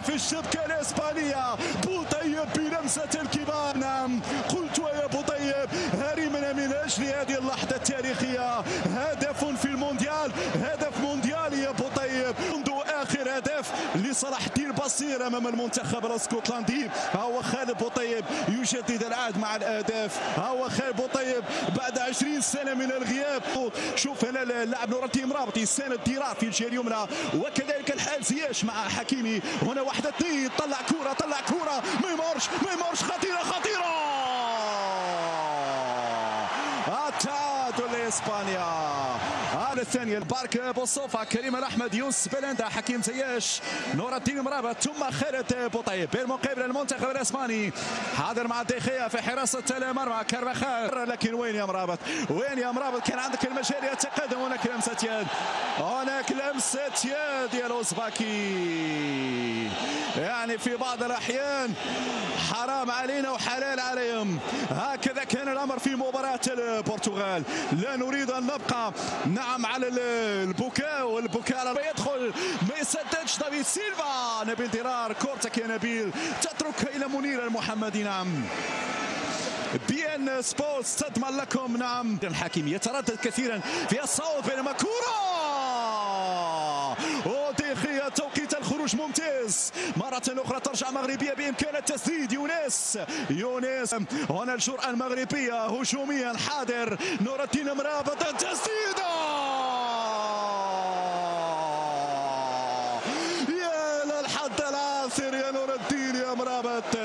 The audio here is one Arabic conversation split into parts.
في الشبكة الإسبانية. بوطيب بلمسة الكبار. نعم قلت يا بوطيب هارمنا من أجل هذه اللحظة التاريخية. هدف في المونديال، هدف مونديالي يا بوطيب. منذ آخر هدف لصلاح الدين بصير أمام المنتخب الاسكتلندي. ها هو خالد بوطيب يجدد العهد مع الأهداف. ها هو خالد بوطيب بعد 20 سنة من الغياب. شوف هنا اللاعب نور الدين مرابط يساند ديرار في الجهة اليمنى، وكذلك الحال زياش مع حكيمي. هنا 1-2 طلع كرة ما يمرش خطيرة التعادل لإسبانيا. هذا الثانية البارك بوصوفة، كريم الأحمد، يونس بلندا، حكيم زياش، نور الدين مرابط، ثم خالد بوطيب. بالمقابل المنتخب الإسباني حاضر مع ديخيا في حراسة المرمى، كارفاخال. لكن وين يا مرابط؟ كان عندك المجال يتقدم. هناك لمسة يد يا لوزباكي. يعني في بعض الأحيان حرام علينا وحلال عليهم. هكذا كان الأمر في مباراة البرتغال. لا نريد أن نبقى على البكاء والبكاء يدخل ما يسددش. دافيد سيلفا، نبيل ديرار، كورتك يا نبيل تترك إلى منير المحمدي. بي ان سبورتس تضمن لكم. الحكيم يتردد كثيرا في الصوت، بينما كرة وديخيا توقيت الخروج ممتاز. مرة أخرى ترجع مغربية بإمكان التسديد. يونس هنا الجرأة المغربية هجوميا حاضر. نور الدين مرابط، التسديد يا للحد العاثر يا نور الدين يا مرابط.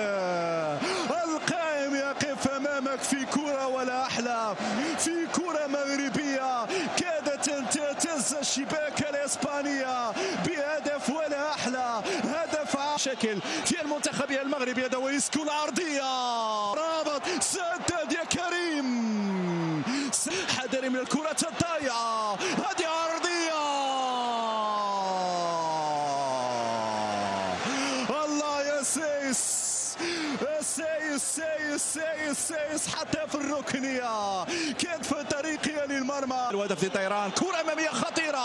القائم يقف أمامك في كرة ولا أحلى، في كرة مغربية كادت أن تهتز الشباك الإسبانية بهدف ولا أحلى. هدف شكل في المنتخب المغربي. هذا ويسكو العرضية، رابط سدد يا كريم، حذر من الكرة الضايعة. هذه عرضية، الله يا سايس حتى في الركنية كانت في طريقها للمرمى. الهدف لطيران، كرة أمامية خطيرة.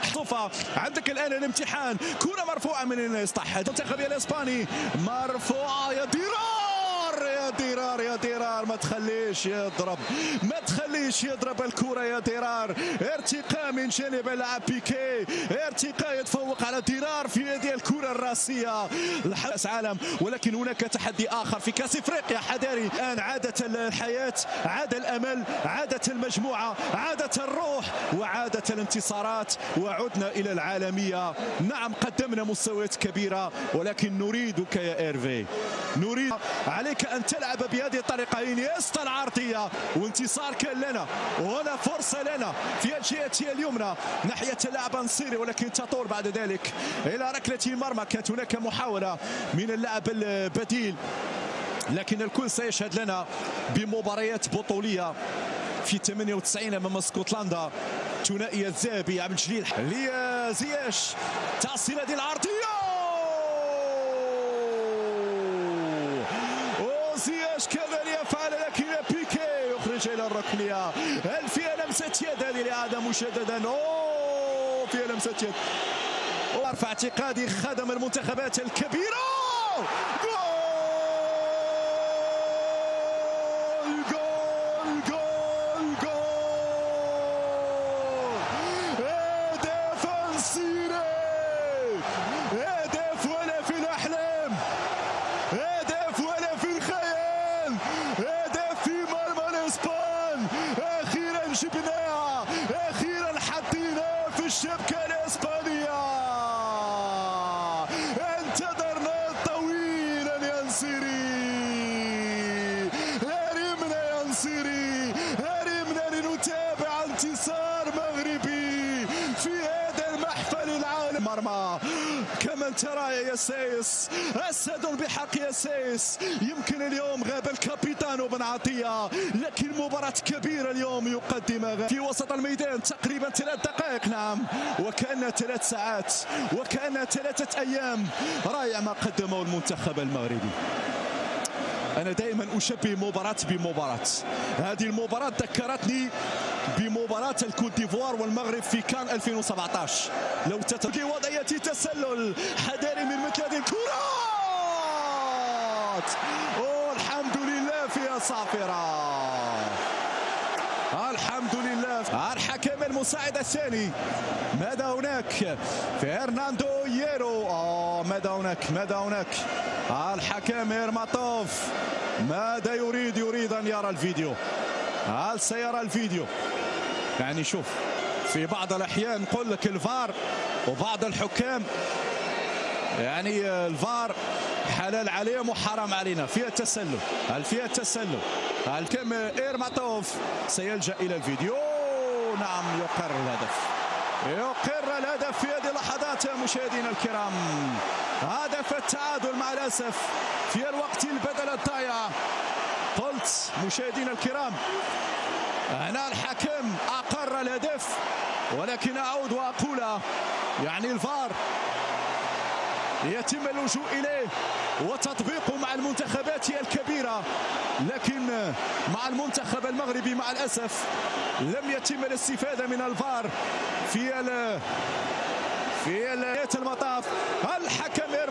حطوفة عندك الآن الامتحان، كرة مرفوعة من الاسطح. المنتخب الإسباني مرفوعة يا ديرار ما تخليش يضرب الكرة يا ديرار. ارتقاء من جانب اللاعب بيكي، ارتقاء يتفوق على ديرار في هذه الكرة الراسية. كأس عالم، ولكن هناك تحدي آخر في كأس افريقيا. حذاري الآن عادت الحياة، عاد الأمل، عادت المجموعة، عادت الروح، وعادت الانتصارات، وعدنا إلى العالمية. قدمنا مستويات كبيرة، ولكن نريدك يا إيرفي، نريد عليك أن تلعب بهذه الطريقة. إنيستا العرضية وانتصار كان لنا، وهنا فرصة لنا في الجهة اليمنى ناحية اللاعب نصيري، ولكن تطول بعد ذلك إلى ركلة المرمى. كانت هناك محاولة من اللاعب البديل، لكن الكل سيشهد لنا بمباريات بطولية في 98 أمام اسكتلندا. ثنائية الذهبي عبد الجليل لزياش، تصل هذه العرضية، زياش كذا يفعل، لكن بيكي يخرج الى الركنيه. هل فيها لمسه يد هذه لعادة مشددا؟ فيها لمسه يد. ارفع اعتقادي خدم المنتخبات الكبيره. هدف نصيري، هدف ولا في الاحلام، هدف ولا في الخيال، هدف في مرمى الاسبان. اخيرا جبناها، اخيرا حطيناها في الشبكه الاسبانيه. انتظرنا طويلا يا نصيري، هرمنا يا نصيري، هرمنا لنتابع انتصار مغربي في هذا المحفل العالمي. مرمى كما ترى يا سايس، اسد بحق يا سايس. يمكن اليوم غاب الكابيتان بن عطية، لكن مباراة كبيرة اليوم يقدمها في وسط الميدان. تقريبا 3 دقائق، وكأنها 3 ساعات، وكأنها 3 أيام. رائع ما قدمه المنتخب المغربي. أنا دائما أشبه مباراة بمباراة. هذه المباراة ذكرتني بمباراة الكوت ديفوار والمغرب في كان 2017. لو تتبقى وضعية تسلل حذاري من مثل هذه الكرات. الحمد لله فيها صافرة، الحمد لله. الحكم المساعد الثاني، ماذا هناك؟ فرناندو ييرو. ماذا هناك؟ الحكم إيرماتوف ماذا يريد أن يرى الفيديو. هل سيرى الفيديو؟ يعني شوف، في بعض الأحيان نقول لك الفار وبعض الحكام يعني الفار حلال عليهم وحرام علينا. فيها تسلل، هل فيها تسلل؟ الحكم إيرماتوف سيلجأ إلى الفيديو. نعم، يقر الهدف في هذه اللحظات مشاهدينا الكرام. هدف التعادل مع الأسف في الوقت البدل الضايع. قلت مشاهدينا الكرام هنا الحكم أقر الهدف، ولكن أعود وأقول يعني الفار يتم اللجوء إليه وتطبيقه مع المنتخبات الكبيرة، لكن مع المنتخب المغربي مع الأسف لم يتم الاستفادة من الفار في المطاف. الحكم